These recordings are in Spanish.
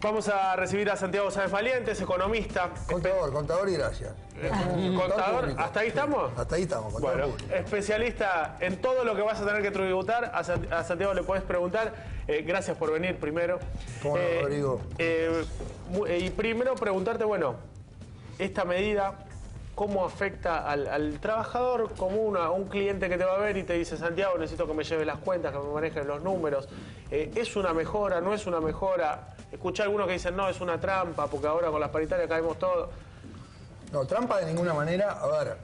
Vamos a recibir a Santiago Sáenz Valientes, economista. Contador y gracias. Contador, ¿hasta ahí estamos? Hasta ahí estamos, contador bueno, público. Especialista en todo lo que vas a tener que tributar. A Santiago le podés preguntar. Gracias por venir primero. ¿Cómo no, Rodrigo? Y primero preguntarte, bueno, esta medida, ¿cómo afecta al trabajador común, a un cliente que te va a ver y te dice, Santiago, necesito que me lleves las cuentas, que me manejes los números? ¿Es una mejora, no es una mejora? Escuché a algunos que dicen, no, es una trampa, porque ahora con las paritarias caemos todos. No, trampa de ninguna manera. A ver,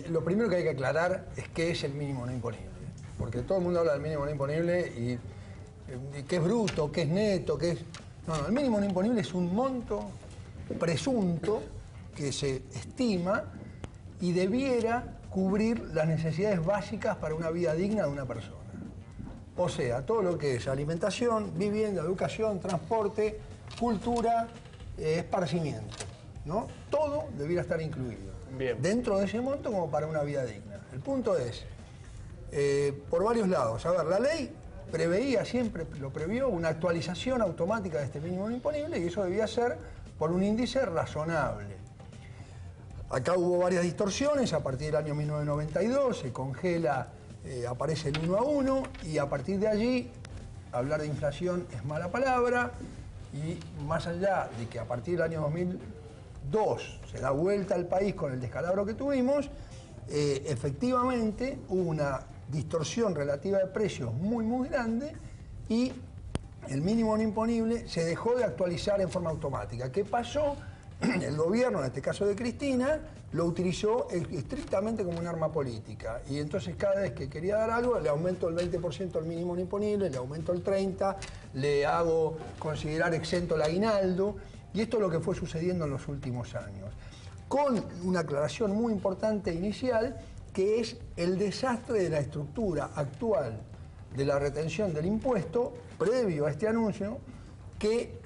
lo primero que hay que aclarar es qué es el mínimo no imponible. Porque todo el mundo habla del mínimo no imponible y qué es bruto, qué es neto, qué es... No, el mínimo no imponible es un monto presunto que se estima y debiera cubrir las necesidades básicas para una vida digna de una persona. O sea, todo lo que es alimentación, vivienda, educación, transporte, cultura, esparcimiento, ¿no? Todo debiera estar incluido. Bien. Dentro de ese monto como para una vida digna. El punto es, por varios lados. A ver, la ley preveía, siempre lo previó, una actualización automática de este mínimo imponible y eso debía ser por un índice razonable. Acá hubo varias distorsiones, a partir del año 1992 se congela, aparece el 1 a 1 y a partir de allí hablar de inflación es mala palabra y más allá de que a partir del año 2002 se da vuelta al país con el descalabro que tuvimos, efectivamente hubo una distorsión relativa de precios muy grande y el mínimo no imponible se dejó de actualizar en forma automática. ¿Qué pasó? El gobierno, en este caso de Cristina, lo utilizó estrictamente como un arma política. Y entonces cada vez que quería dar algo, le aumento el 20% al mínimo no imponible, le aumento el 30%, le hago considerar exento el aguinaldo. Y esto es lo que fue sucediendo en los últimos años. Con una aclaración muy importante inicial, que es el desastre de la estructura actual de la retención del impuesto, previo a este anuncio, que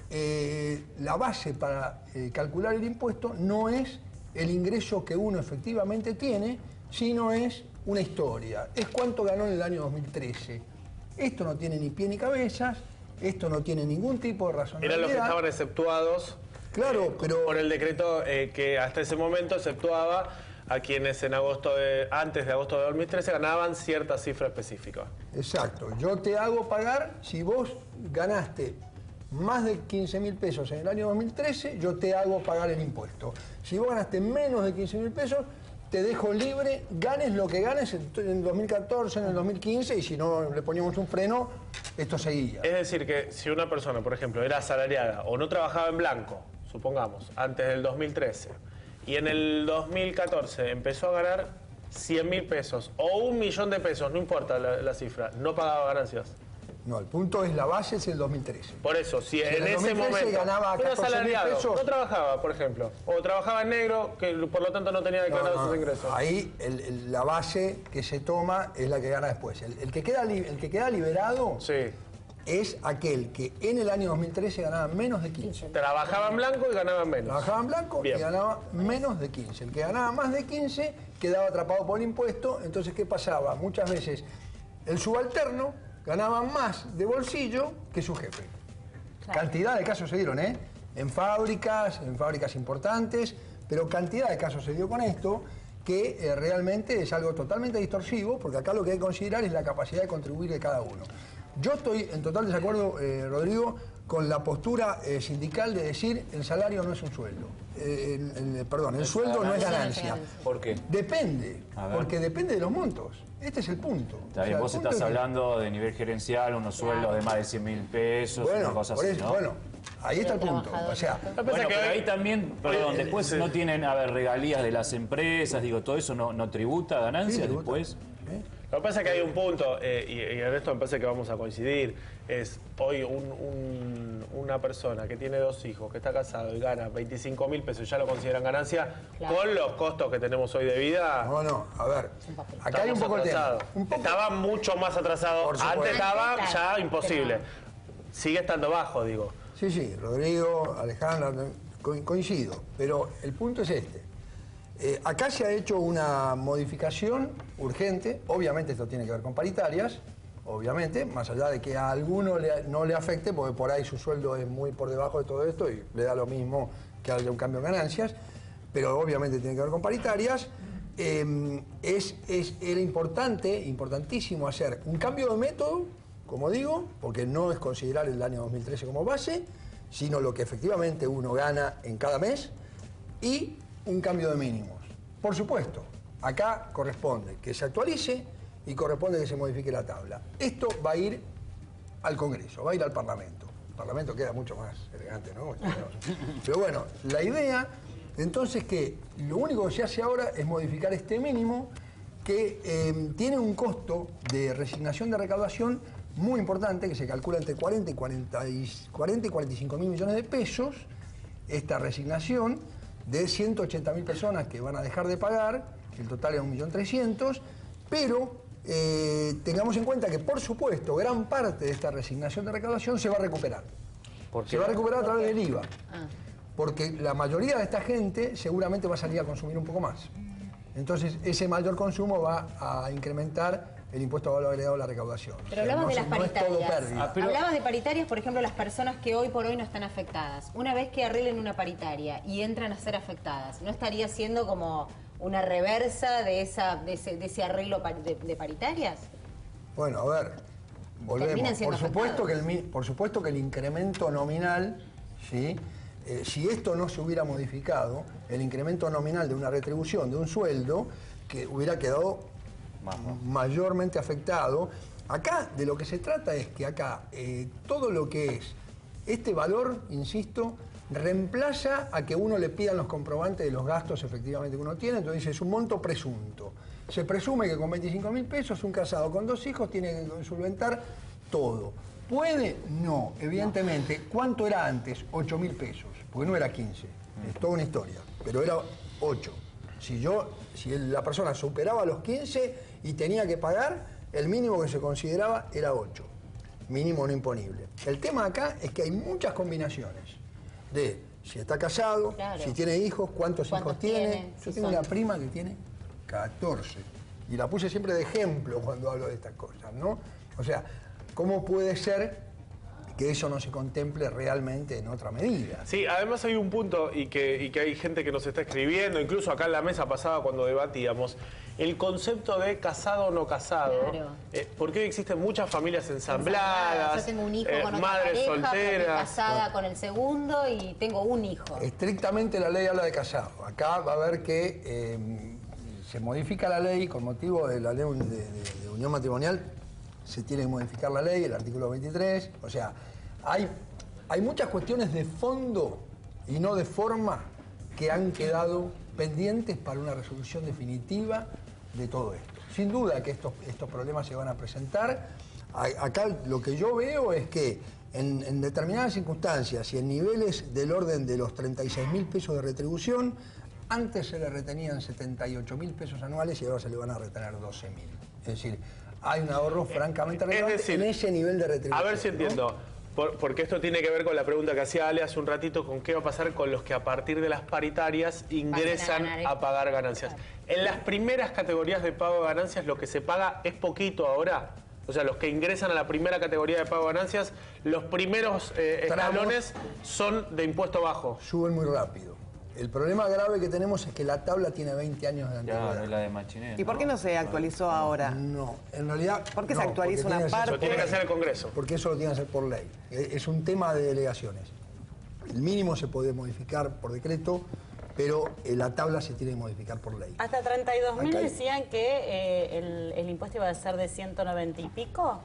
la base para calcular el impuesto no es el ingreso que uno efectivamente tiene, sino es una historia. Es cuánto ganó en el año 2013. Esto no tiene ni pie ni cabezas, esto no tiene ningún tipo de razonabilidad. Eran los que estaban exceptuados. Claro, pero... por el decreto que hasta ese momento exceptuaba a quienes antes de agosto de 2013 ganaban cierta cifra específica. Exacto. Yo te hago pagar, si vos ganaste más de 15.000 pesos en el año 2013, yo te hago pagar el impuesto. Si vos ganaste menos de 15.000 pesos, te dejo libre, ganes lo que ganes en el 2014, en el 2015, y si no le poníamos un freno, esto seguía. Es decir, que si una persona, por ejemplo, era asalariada o no trabajaba en blanco, supongamos, antes del 2013, y en el 2014 empezó a ganar 100.000 pesos o 1.000.000 de pesos, no importa la cifra, no pagaba ganancias. No, el punto es la base es el 2013. Por eso, si en el ese 2013 momento ganaba un asalariado pesos, no trabajaba, por ejemplo, o trabajaba en negro, que por lo tanto no tenía declarados sus ingresos. Ahí la base que se toma es la que gana después. El que queda liberado sí. es aquel que en el año 2013 ganaba menos de 15. Trabajaba en blanco y ganaba menos. Trabajaba en blanco Bien. y ganaba menos de 15. El que ganaba más de 15 quedaba atrapado por el impuesto. Entonces, ¿qué pasaba? Muchas veces el subalterno ganaba más de bolsillo que su jefe. Claro. Cantidad de casos se dieron, ¿eh? En fábricas importantes, pero cantidad de casos se dio con esto, que realmente es algo totalmente distorsivo, porque acá lo que hay que considerar es la capacidad de contribuir de cada uno. Yo estoy en total desacuerdo, Rodrigo, con la postura sindical de decir el salario no es un sueldo. Perdón, el sueldo no es ganancia. ¿Por qué? Depende, porque depende de los montos. Este es el punto. Está bien, vos estás hablando de nivel gerencial, unos sueldos de más de 100.000 pesos, bueno, una cosa por así, eso, ¿no? Bueno, ahí está el punto. O sea, bueno, pero ahí también, perdón, después sí. no tienen, regalías de las empresas, digo, todo eso no tributa ganancias sí, después. Lo que pasa es que hay un punto, y en esto me parece que vamos a coincidir, es hoy una persona que tiene 2 hijos, que está casado y gana 25.000 pesos, ya lo consideran ganancia, claro. Con los costos que tenemos hoy de vida. No, a ver, acá hay un poco de tema. Estaba mucho más atrasado, antes estaba ya imposible. Sigue estando bajo, digo. Sí, Rodrigo, Alejandra, coincido, pero el punto es este. Acá se ha hecho una modificación urgente, obviamente esto tiene que ver con paritarias, obviamente, más allá de que a alguno no le afecte, porque por ahí su sueldo es muy por debajo de todo esto y le da lo mismo que al de un cambio de ganancias, pero obviamente tiene que ver con paritarias. Era importantísimo hacer un cambio de método, como digo, porque no es considerar el año 2013 como base, sino lo que efectivamente uno gana en cada mes, y un cambio de mínimos. Por supuesto, acá corresponde que se actualice y corresponde que se modifique la tabla. Esto va a ir al Congreso, va a ir al Parlamento. El Parlamento queda mucho más elegante, ¿no? Pero bueno, la idea, entonces, que lo único que se hace ahora es modificar este mínimo que tiene un costo de resignación de recaudación muy importante, que se calcula entre 40 y 45 mil millones de pesos, esta resignación de 180.000 personas que van a dejar de pagar, el total es 1.300.000, pero tengamos en cuenta que, por supuesto, gran parte de esta resignación de recaudación se va a recuperar. Se va a recuperar a través del IVA, porque la mayoría de esta gente seguramente va a salir a consumir un poco más. Entonces, ese mayor consumo va a incrementar el impuesto a valor agregado a la recaudación. Pero hablabas de las paritarias. Pero... Hablabas de paritarias, por ejemplo, las personas que hoy por hoy no están afectadas. Una vez que arreglen una paritaria y entran a ser afectadas, ¿no estaría siendo como una reversa de ese arreglo de paritarias? Bueno, a ver, volvemos. Por supuesto que el incremento nominal, ¿sí? Si esto no se hubiera modificado, el incremento nominal de una retribución, de un sueldo, que hubiera quedado mayormente afectado. Acá de lo que se trata es que acá todo lo que es este valor, insisto, reemplaza a que uno le pidan los comprobantes de los gastos efectivamente que uno tiene. Entonces es un monto presunto. Se presume que con 25.000 pesos un casado con 2 hijos tiene que solventar todo. ¿Puede? No, evidentemente. ¿Cuánto era antes? 8.000 pesos, porque no era 15. Es toda una historia, pero era 8. Si la persona superaba los 15 y tenía que pagar, el mínimo que se consideraba era 8. Mínimo no imponible. El tema acá es que hay muchas combinaciones de si está casado, claro, si tiene hijos, cuántos hijos tiene. Yo tengo una prima que tiene 14. Y la puse siempre de ejemplo cuando hablo de estas cosas, ¿no? O sea, ¿cómo puede ser que eso no se contemple realmente en otra medida? Sí, además hay un punto y que hay gente que nos está escribiendo, incluso acá en la mesa pasada cuando debatíamos, el concepto de casado o no casado. Claro. Porque hoy existen muchas familias ensambladas, yo tengo un hijo con otra madres pareja, solteras. Casada con el segundo y tengo un hijo. Estrictamente la ley habla de casado. Acá va a haber que se modifica la ley con motivo de la ley de unión matrimonial. Se tiene que modificar la ley, el artículo 23. O sea, hay muchas cuestiones de fondo y no de forma que han quedado pendientes para una resolución definitiva de todo esto. Sin duda que estos problemas se van a presentar. Acá lo que yo veo es que en determinadas circunstancias y en niveles del orden de los 36.000 pesos de retribución, antes se le retenían 78.000 pesos anuales y ahora se le van a retener 12.000. Es decir, hay un ahorro francamente relevante en ese nivel de retribución. A ver si entiendo, porque esto tiene que ver con la pregunta que hacía Ale hace un ratito, con qué va a pasar con los que a partir de las paritarias ingresan a pagar ganancias. En las primeras categorías de pago de ganancias lo que se paga es poquito ahora. O sea, los que ingresan a la primera categoría de pago de ganancias, los primeros escalones son de impuesto bajo. Suben muy rápido. El problema grave que tenemos es que la tabla tiene 20 años de antigüedad. Ya, no es la de Machinero. ¿Y por qué no se actualizó ahora? No, en realidad... ¿Por qué se actualiza una parte? Lo tiene que hacer el Congreso. Porque eso lo tiene que hacer por ley. Es un tema de delegaciones. El mínimo se puede modificar por decreto, pero la tabla se tiene que modificar por ley. Hasta 32.000 decían que el impuesto iba a ser de 190 y pico.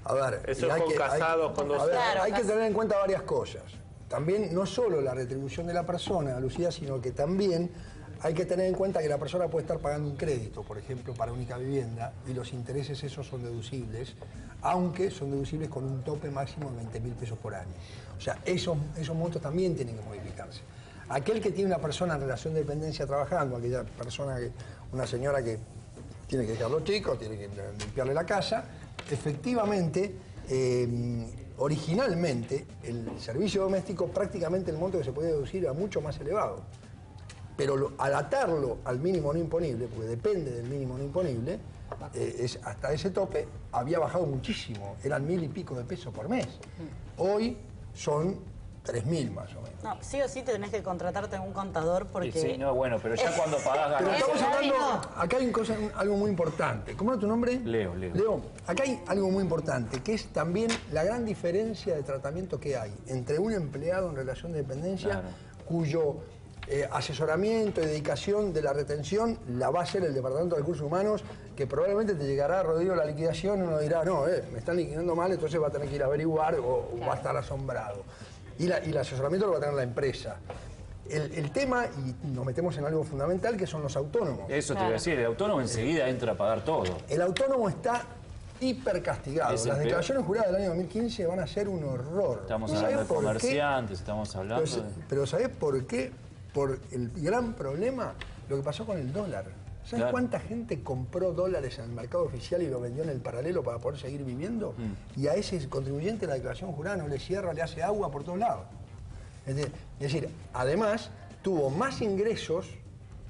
A ver... Eso es con casados, con dos... Hay que tener en cuenta varias cosas. También no solo la retribución de la persona, Lucía, sino que también hay que tener en cuenta que la persona puede estar pagando un crédito, por ejemplo, para única vivienda, y los intereses esos son deducibles, aunque son deducibles con un tope máximo de 20.000 pesos por año. O sea, esos montos también tienen que modificarse. Aquel que tiene una persona en relación de dependencia trabajando, aquella persona, una señora que tiene que dejar a los chicos, tiene que limpiarle la casa, efectivamente... originalmente, el servicio doméstico, prácticamente el monto que se puede deducir era mucho más elevado. Pero al atarlo al mínimo no imponible, porque depende del mínimo no imponible, hasta ese tope había bajado muchísimo, eran 1.000 y pico de pesos por mes. Hoy son 3.000 más o menos. No, sí o sí te tenés que contratarte un contador porque... Sí, no, bueno, pero ya cuando pagás Pero ganancias... estamos hablando, acá hay algo muy importante. ¿Cómo era tu nombre? Leo. Leo, acá hay algo muy importante, que es también la gran diferencia de tratamiento que hay entre un empleado en relación de dependencia, Claro. cuyo asesoramiento y dedicación de la retención la va a hacer el Departamento de Recursos Humanos, que probablemente te llegará, Rodrigo, la liquidación y uno dirá, no, me están liquidando mal, entonces va a tener que ir a averiguar o va a estar asombrado. Y el asesoramiento lo va a tener la empresa. El tema, y nos metemos en algo fundamental, que son los autónomos. Eso te iba a decir, el autónomo enseguida entra a pagar todo. El autónomo está hipercastigado. Es el Las peor. declaraciones juradas del año 2015 van a ser un horror. Estamos ¿Y hablando de sabés por qué? comerciantes, estamos hablando de... Pero ¿sabés por qué? Por el gran problema, lo que pasó con el dólar. ¿Sabes Claro. cuánta gente compró dólares en el mercado oficial y lo vendió en el paralelo para poder seguir viviendo? Y a ese contribuyente la declaración jurada no le cierra, le hace agua por todos lados. Es decir, además tuvo más ingresos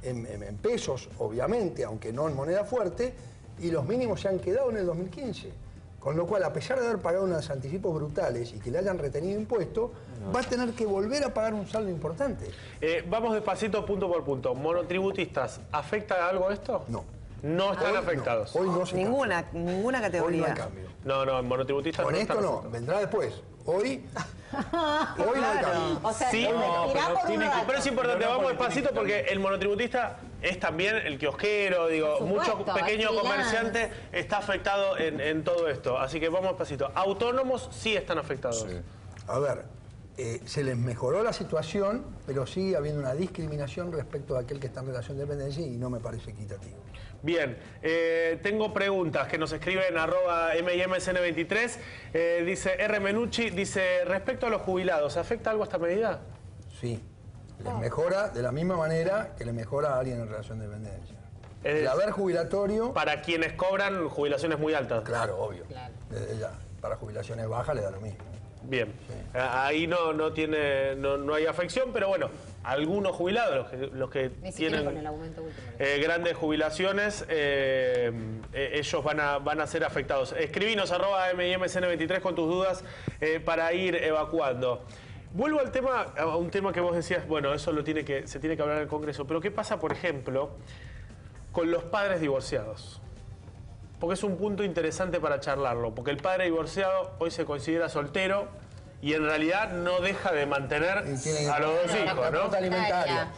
en pesos, obviamente, aunque no en moneda fuerte, y los mínimos se han quedado en el 2015. Con lo cual, a pesar de haber pagado unos anticipos brutales y que le hayan retenido impuestos, va a tener que volver a pagar un saldo importante. Vamos despacito, punto por punto. Monotributistas, ¿afecta algo esto? No. No están Hoy afectados. No, hoy no se Ninguna cambia. Hoy no categoría. hay cambio. No, en monotributistas Con no esto están no, afectados. vendrá después. Hoy no hay cambio. O sea, Sí, nos no, retiramos pero un tiene que- rato. Pero es importante, No, vamos porque tiene despacito que porque cambiar. el monotributista es también el kiosquero, digo, Por mucho supuesto, pequeño es comerciante está afectado en todo esto. Así que vamos despacito. Autónomos sí están afectados. A ver, se les mejoró la situación, pero sigue habiendo una discriminación respecto de aquel que está en relación de dependencia y no me parece equitativo. Bien, tengo preguntas que nos escriben @MIMCN23. Dice R. Menucci, dice, respecto a los jubilados, ¿afecta algo esta medida? Sí, les mejora de la misma manera que le mejora a alguien en relación de dependencia. Es- El haber jubilatorio, Para quienes cobran jubilaciones muy altas. claro, obvio. Claro. Desde ya, para jubilaciones bajas le da lo mismo. Bien, ahí no tiene, no hay afección, pero bueno, algunos jubilados, los que Ni siquiera con el tienen aumento último. grandes jubilaciones, ellos van a ser afectados. Escribinos @MIMCN23 con tus dudas para ir evacuando. Vuelvo al tema, a un tema que vos decías, bueno, eso se tiene que hablar en el Congreso, pero ¿qué pasa, por ejemplo, con los padres divorciados? Porque es un punto interesante para charlarlo, porque el padre divorciado hoy se considera soltero y en realidad no deja de mantener Y tiene a los dos la hijos, ¿no? Cuota alimentaria.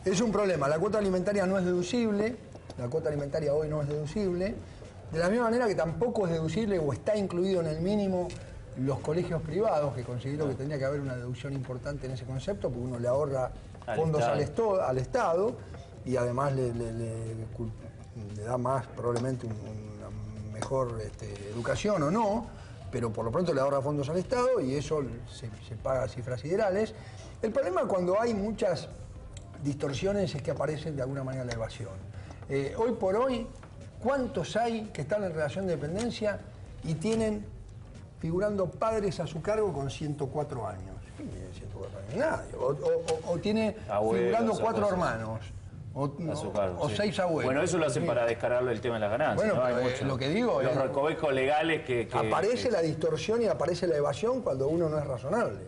Es un problema. La cuota alimentaria no es deducible. La cuota alimentaria hoy no es deducible. De la misma manera que tampoco es deducible o está incluido en el mínimo los colegios privados, que considero que tendría que haber una deducción importante en ese concepto, porque uno le ahorra Al fondos Estado. al Estado y además le da más probablemente una mejor educación o no, pero por lo pronto le ahorra fondos al Estado y eso se paga cifras siderales. El problema cuando hay muchas distorsiones es que aparecen de alguna manera la evasión. Hoy por hoy, ¿cuántos hay que están en relación de dependencia y tienen figurando padres a su cargo con 104 años? ¿Quién tiene 104 años? Nadie. O tiene Abuelos, figurando o 4 cosas. hermanos. A su cargo, O sí. 6 abuelos. Bueno, eso lo hacen Sí. para descargarle el tema de las ganancias. Bueno, ¿no? Hay pero, mucho. lo que digo Los es- recovecos legales que Aparece la distorsión y aparece la evasión cuando uno no es razonable.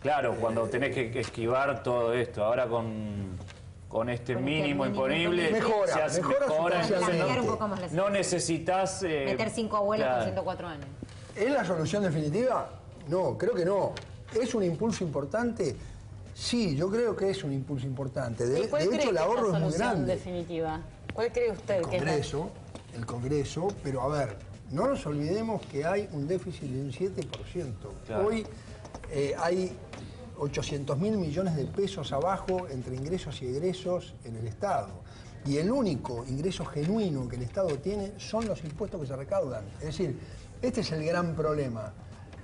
Claro, cuando tenés que esquivar todo esto. Ahora con este mínimo imponible Mejora, se hace mejora entonces Cambiar un poco más la no situación. necesitas... Meter 5 abuelos claro. con 104 años. ¿Es la solución definitiva? No, creo que no. ¿Es un impulso importante? Sí, yo creo que es un impulso importante. De ¿Y cuál hecho, cree el que es ahorro la es muy solución grande. definitiva? ¿Cuál cree usted que es la... El Congreso, pero a ver, no nos olvidemos que hay un déficit de un 7%. Claro. Hoy hay 800.000 millones de pesos abajo entre ingresos y egresos en el Estado. Y el único ingreso genuino que el Estado tiene son los impuestos que se recaudan. Es decir, este es el gran problema.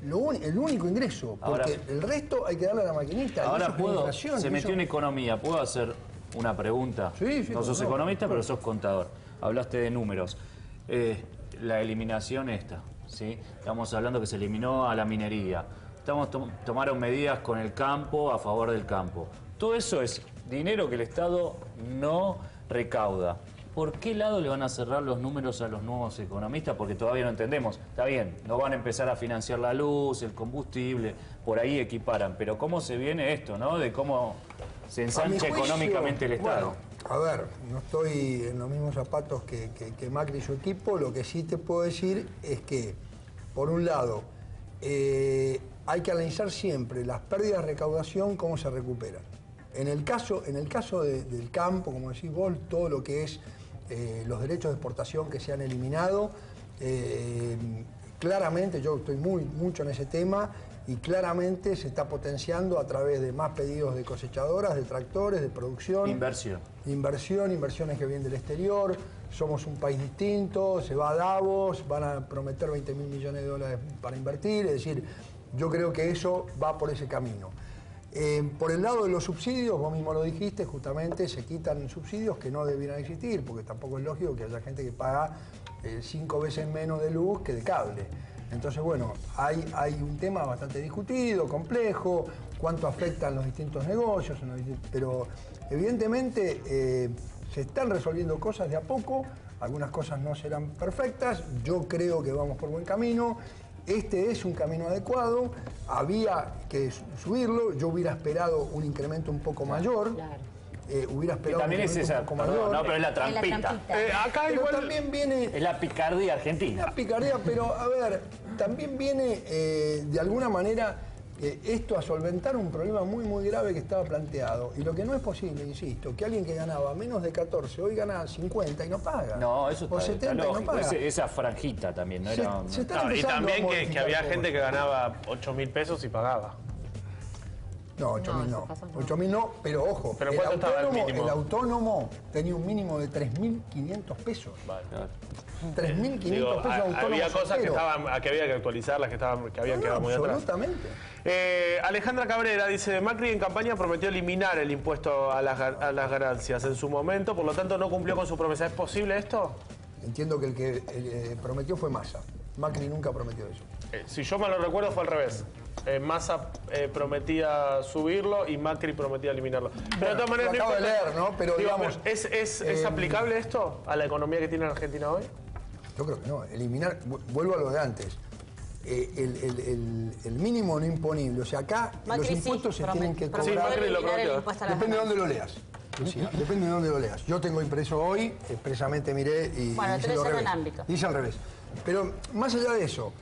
El único ingreso, porque Ahora- el resto hay que darle a la maquinista. y eso Ahora es puedo, inflación, se y metió eso- en economía, ¿puedo hacer una pregunta? Sí, no sos cómo no. economista, pero sos contador. Hablaste de números. La eliminación esta, ¿sí? Estamos hablando que se eliminó a la minería. Tomaron medidas con el campo, a favor del campo. Todo eso es dinero que el Estado no recauda. ¿por qué lado le van a cerrar los números a los nuevos economistas? Porque todavía no entendemos. Está bien, no van a empezar a financiar la luz, el combustible, por ahí equiparan. Pero ¿cómo se viene esto, no? De cómo se ensancha económicamente el Estado. Bueno, a ver, no estoy en los mismos zapatos que Macri y su equipo. Lo que sí te puedo decir es que, por un lado, hay que analizar siempre las pérdidas de recaudación, cómo se recuperan. En el caso del campo, como decís vos, todo lo que es los derechos de exportación que se han eliminado, claramente, yo estoy mucho en ese tema, y claramente se está potenciando a través de más pedidos de cosechadoras, de tractores, de producción. Inversiones que vienen del exterior. Somos un país distinto, se va a Davos, van a prometer 20.000 millones de dólares para invertir, es decir, yo creo que eso va por ese camino. Por el lado de los subsidios, vos mismo lo dijiste, justamente se quitan subsidios que no debieran existir, porque tampoco es lógico que haya gente que paga 5 veces menos de luz que de cable. Entonces, bueno, hay un tema bastante discutido, complejo, cuánto afectan los distintos negocios, pero evidentemente se están resolviendo cosas de a poco, algunas cosas no serán perfectas, yo creo que vamos por buen camino. Este es un camino adecuado, había que subirlo, yo hubiera esperado un incremento un poco mayor. Claro. Hubiera esperado también es esa, un poco mayor. no, pero es la trampita. Acá Pero igual también viene... Es la picardía argentina. La picardía, pero a ver, también viene de alguna manera esto a solventar un problema muy grave que estaba planteado. Y lo que no es posible, insisto, que alguien que ganaba menos de 14 hoy gana 50 y no paga. No, eso o está 70 y no lógico. paga. Esa franjita también, ¿no? Se están No, y empezando también a que modificar había cosas. gente que ganaba 8.000 pesos y pagaba. No, 8.000 no. 8.000 no, pero ojo, ¿Pero cuánto estaba el mínimo? el autónomo tenía un mínimo de 3.500 pesos. Vale. 3.500 Digo, pesos autónomos. había cosas que, soltero. que había que actualizarlas, que habían quedado muy atrás. Absolutamente. Alejandra Cabrera dice, Macri en campaña prometió eliminar el impuesto a las ganancias en su momento, por lo tanto no cumplió con su promesa. ¿Es posible esto? Entiendo que el que prometió fue Massa. Macri nunca prometió eso. Si yo mal lo recuerdo fue al revés. Massa prometía subirlo y Macri prometía eliminarlo. Pero de todas maneras, lo acabo de leer, ¿no? Pero digo, digamos... ¿Es aplicable esto a la economía que tiene Argentina hoy? Yo creo que no. Eliminar, vuelvo a lo de antes. El mínimo no imponible. O sea, acá Macri los impuestos se tienen que cobrar. Sí, Macri lo eliminar el prometió. impuesto a las Depende de dónde lo ganancias. leas. Lucía, depende de dónde lo leas. Yo tengo impreso hoy, expresamente miré y Bueno, dice tenés lo en el revés. ámbito. Dice al revés. Pero más allá de eso,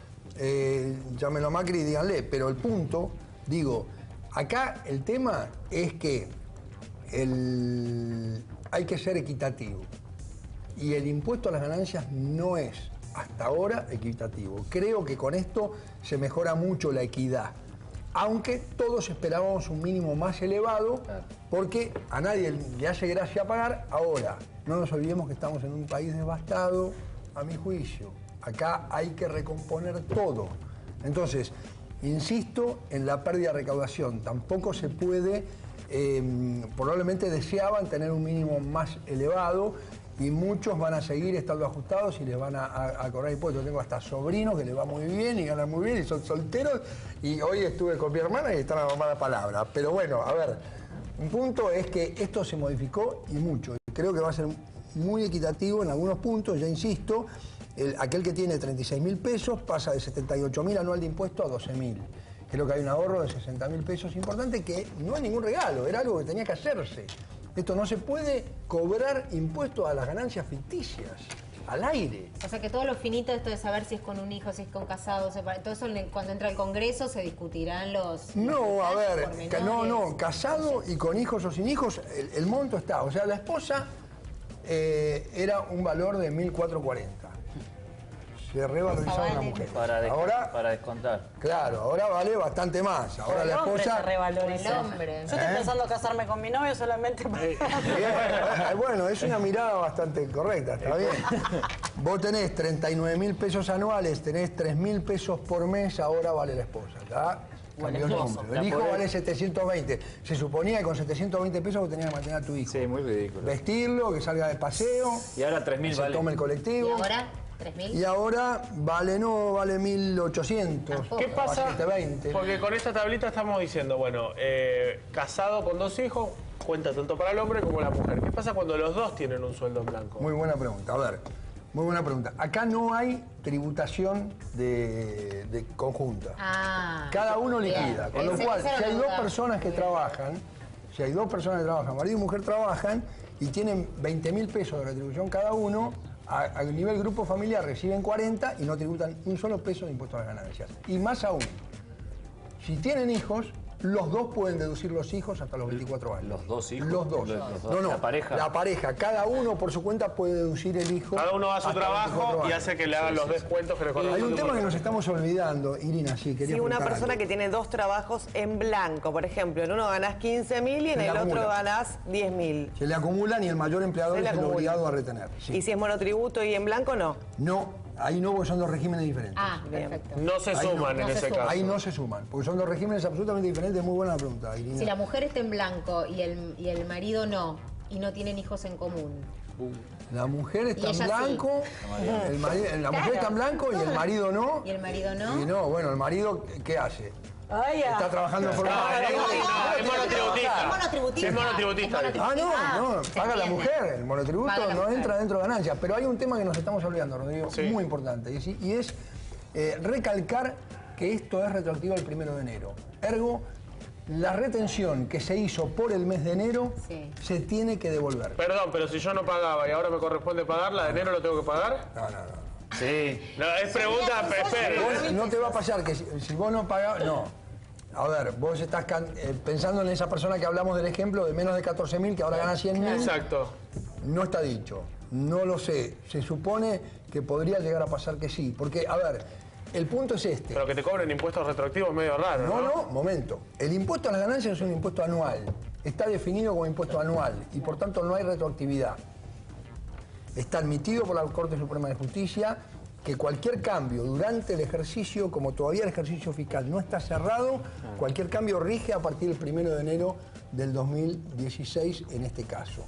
llámenlo a Macri y díganle, pero el punto, digo, acá el tema es que hay que ser equitativo. Y el impuesto a las ganancias no es, hasta ahora, equitativo. Creo que con esto se mejora mucho la equidad. Aunque todos esperábamos un mínimo más elevado, porque a nadie le hace gracia pagar. Ahora, no nos olvidemos que estamos en un país devastado, a mi juicio. Acá hay que recomponer todo. Entonces, insisto en la pérdida de recaudación. Tampoco se puede, probablemente deseaban tener un mínimo más elevado y muchos van a seguir estando ajustados y les van a cobrar impuestos. Tengo hasta sobrinos que les va muy bien y ganan muy bien y son solteros. Y hoy estuve con mi hermana y están a la mala palabra. Pero bueno, a ver, un punto es que esto se modificó y mucho. Creo que va a ser muy equitativo en algunos puntos, ya insisto. Aquel que tiene 36.000 pesos pasa de 78.000 anual de impuesto a 12.000. Creo que hay un ahorro de 60.000 pesos importante que no es ningún regalo, era algo que tenía que hacerse. Esto no se puede cobrar impuestos a las ganancias ficticias, al aire. O sea que todo lo finito, esto de saber si es con un hijo, si es con casado, todo eso cuando entra al Congreso se discutirán los... No, a ver, pormenores. no, casado y con hijos o sin hijos, el monto está. O sea, la esposa era un valor de 1.440. Se revalorizaba la mujer. Para descontar. Claro, ahora vale bastante más. Ahora El la hombre esposa... se revaloriza. El hombre. Yo estoy pensando casarme con mi novio solamente para... Bueno, es una mirada bastante correcta, está bien. Vos tenés 39.000 pesos anuales, tenés 3.000 pesos por mes, ahora vale la esposa. ¿Ya? Cambió el número. El hijo vale 720. Se suponía que con 720 pesos vos tenías que mantener a tu hijo. Sí, muy ridículo. Vestirlo, que salga de paseo. Y ahora que 3.000 se vale. tome el colectivo. ¿Y ahora? ¿3.000? Y ahora vale 1.800. ¿Qué pasa? 720. Porque con esta tablita estamos diciendo, bueno, casado con 2 hijos, cuenta tanto para el hombre como la mujer. ¿Qué pasa cuando los dos tienen un sueldo en blanco? Muy buena pregunta. A ver, muy buena pregunta. Acá no hay tributación de conjunta. Cada uno liquida. Con lo cual, si hay dos personas que trabajan, marido y mujer trabajan y tienen 20.000 pesos de retribución cada uno, a nivel grupo familiar reciben 40 y no tributan un solo peso de impuesto a las ganancias. Y más aún, si tienen hijos, los dos pueden deducir los hijos hasta los 24 años. ¿Los dos hijos? Los dos. No, ¿La pareja? La pareja. Cada uno por su cuenta puede deducir el hijo. Cada uno va a su hasta trabajo 24 y años. hace que le hagan los descuentos que le corresponden. Hay un tema que nos estamos olvidando, Irina, sí, quería Si una preguntar persona algo. que tiene dos trabajos en blanco, por ejemplo, en uno ganás 15.000 y en Se le el otro acumula. ganás 10.000. Se le acumulan y el mayor empleador Se le es el acumula. obligado a retener. Sí. Y si es monotributo y en blanco, no. No, ahí no, porque son dos regímenes diferentes. Bien. Perfecto. No se Ahí suman no en se ese suman. caso. Ahí no se suman, porque son dos regímenes absolutamente diferentes. Muy buena la pregunta, Irina. Si la mujer está en blanco y el marido no, y no tienen hijos en común. La mujer está Y en ella blanco, la mujer está en blanco y el marido no. ¿Y el marido no? Y no, bueno, el marido, ¿qué hace? Ay, ya. Está trabajando en forma... Es monotributista. Es monotributista. Es monotributista. No, se paga la entiende. mujer. El monotributo Paga la no mujer. entra dentro de ganancias. Pero hay un tema que nos estamos olvidando, Rodrigo, Sí. muy importante. Y es recalcar que esto es retroactivo al 1 de enero. Ergo, la retención que se hizo por el mes de enero Sí. se tiene que devolver. Perdón, pero si yo no pagaba y ahora me corresponde pagar, ¿la de enero lo tengo que pagar? No. Sí. No, es pregunta, espere. Vos no te va a pasar que si vos no pagás, no. A ver, vos estás pensando en esa persona que hablamos del ejemplo de menos de 14.000 que ahora gana 100.000. Exacto. No está dicho, no lo sé. Se supone que podría llegar a pasar que sí. Porque, a ver, el punto es este. Pero que te cobren impuestos retroactivos es medio raro, ¿no? No, momento. El impuesto a las ganancias es un impuesto anual. Está definido como impuesto anual y por tanto no hay retroactividad. Está admitido por la Corte Suprema de Justicia que cualquier cambio durante el ejercicio, como todavía el ejercicio fiscal no está cerrado, cualquier cambio rige a partir del 1 de enero del 2016 en este caso.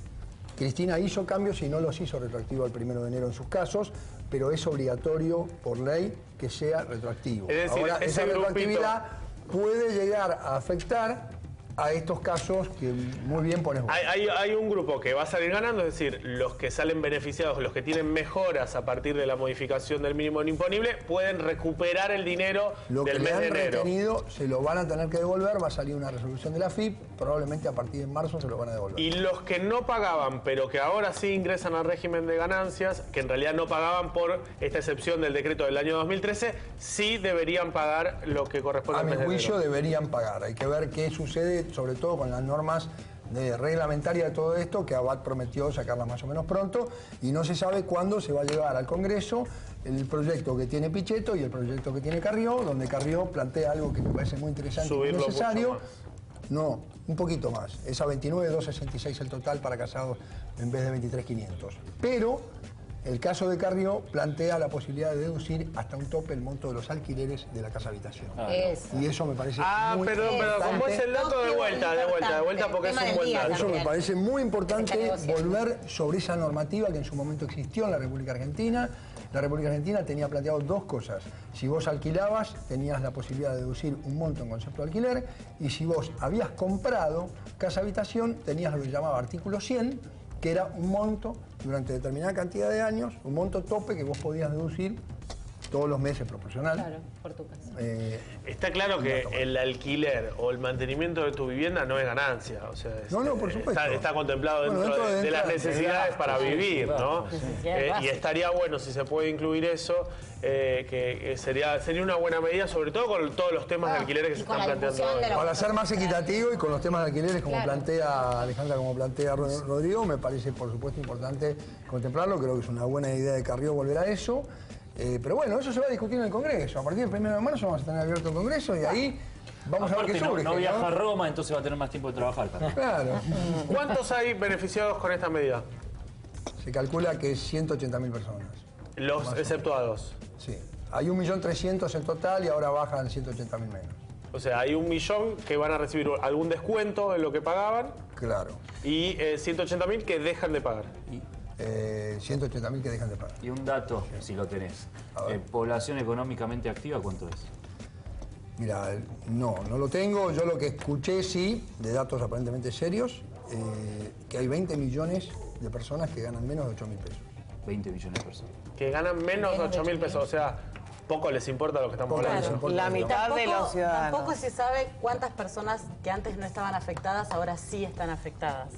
Cristina hizo cambios y no los hizo retroactivo al 1 de enero en sus casos, pero es obligatorio por ley que sea retroactivo. Es decir, Ahora, ese esa grupito- retroactividad puede llegar a afectar a estos casos que muy bien pones vos. Hay un grupo que va a salir ganando, es decir, los que salen beneficiados, los que tienen mejoras a partir de la modificación del mínimo imponible, pueden recuperar el dinero Lo que del le mes de han enero. retenido se lo van a tener que devolver, va a salir una resolución de la FIP, probablemente a partir de marzo se lo van a devolver. Y los que no pagaban, pero que ahora sí ingresan al régimen de ganancias, que en realidad no pagaban por esta excepción del decreto del año 2013, sí deberían pagar lo que corresponde A al mi mes de juicio enero. deberían pagar. Hay que ver qué sucede, sobre todo con las normas reglamentarias de todo esto, que Abad prometió sacarlas más o menos pronto, y no se sabe cuándo se va a llevar al Congreso el proyecto que tiene Pichetto y el proyecto que tiene Carrió, donde Carrió plantea algo que me parece muy interesante y muy Subirlo necesario. mucho No, un poquito más. Es a 29.266 el total para casados en vez de 23.500. Pero el caso de Carrió plantea la posibilidad de deducir hasta un tope el monto de los alquileres de la casa habitación. Eso. Y eso me parece muy Perdón, ¿cómo es el dato? De vuelta, porque es un buen dato. Eso me parece muy importante Está negociando. volver sobre esa normativa que en su momento existió en la República Argentina. La República Argentina tenía planteado dos cosas. Si vos alquilabas, tenías la posibilidad de deducir un monto en concepto de alquiler, y si vos habías comprado casa habitación, tenías lo que se llamaba artículo 100, que era un monto durante determinada cantidad de años, un monto tope que vos podías deducir todos los meses proporcional. Claro, por tu casa. Está claro que el alquiler o el mantenimiento de tu vivienda no es ganancia. O sea, No, por supuesto. Está contemplado Bueno, dentro dentro de las de necesidades para vivir, ¿no? Necesidades Y básicas. estaría bueno si se puede incluir eso, que sería una buena medida, sobre todo con todos los temas de alquileres que se y con están la planteando difusión hoy. de la- Para ser más equitativo y con los temas de alquileres, como Claro. plantea Alejandra, como plantea Rodrigo, me parece, por supuesto, importante contemplarlo. Creo que es una buena idea de Carrió volver a eso. Pero bueno, eso se va a discutir en el Congreso. A partir del 1 de marzo vamos a tener abierto el Congreso y ahí vamos a ver Aparte, qué no, surge. no viaja a Roma, entonces va a tener más tiempo de trabajar. Claro. ¿Cuántos hay beneficiados con esta medida? Se calcula que es 180.000 personas. Los exceptuados. Sí. Hay 1.300.000 en total y ahora bajan 180.000 menos. O sea, hay 1 millón que van a recibir algún descuento en lo que pagaban Claro. y 180.000 que dejan de pagar. 180.000 que dejan de pagar. Y un dato, si lo tenés. A ver. Población económicamente activa, ¿cuánto es? Mira, no lo tengo. Yo lo que escuché, sí, de datos aparentemente serios, que hay 20 millones de personas que ganan menos de 8.000 pesos. 20 millones de personas. Que ganan menos de 8.000 pesos, o sea, poco les importa lo que estamos Poco les hablando. importa. La mitad de los ciudadanos. Tampoco se sabe cuántas personas que antes no estaban afectadas ahora sí están afectadas.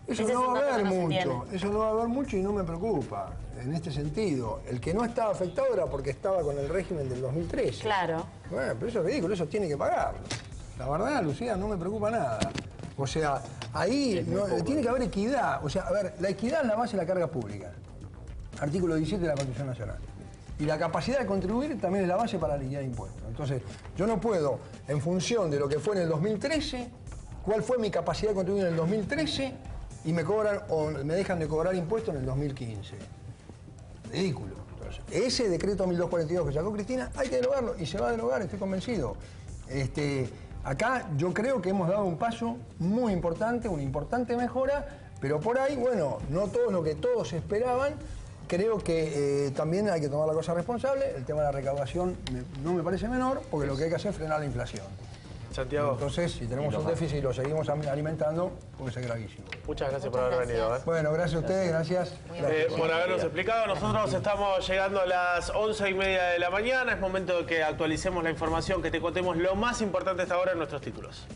Eso Ese no es un va a dato haber que no se mucho, tiene. eso no va a haber mucho y no me preocupa, en este sentido. El que no estaba afectado era porque estaba con el régimen del 2013. Claro. Bueno, pero eso es ridículo, eso tiene que pagarlo. La verdad, Lucía, no me preocupa nada. O sea, ahí tiene que haber equidad. O sea, a ver, la equidad es la base de la carga pública. Artículo 17 de la Constitución Nacional. Y la capacidad de contribuir también es la base para la liquidar impuestos. Entonces, yo no puedo, en función de lo que fue en el 2013, cuál fue mi capacidad de contribuir en el 2013, y me cobran o me dejan de cobrar impuestos en el 2015. Ridículo. Entonces, ese decreto 1242 que sacó Cristina, hay que derogarlo y se va a derogar, estoy convencido. Acá yo creo que hemos dado un paso muy importante, una importante mejora, pero por ahí, bueno, no todo lo que todos esperaban. Creo que también hay que tomar la cosa responsable. El tema de la recaudación no me parece menor, porque lo que hay que hacer es frenar la inflación. Santiago, Entonces, si tenemos un déficit y lo seguimos alimentando, puede ser gravísimo. muchas gracias por haber venido. Bueno, gracias a ustedes, gracias. Por habernos explicado. Nosotros estamos llegando a las 11:30 de la mañana. Es momento de que actualicemos la información, que te contemos lo más importante hasta ahora en nuestros títulos.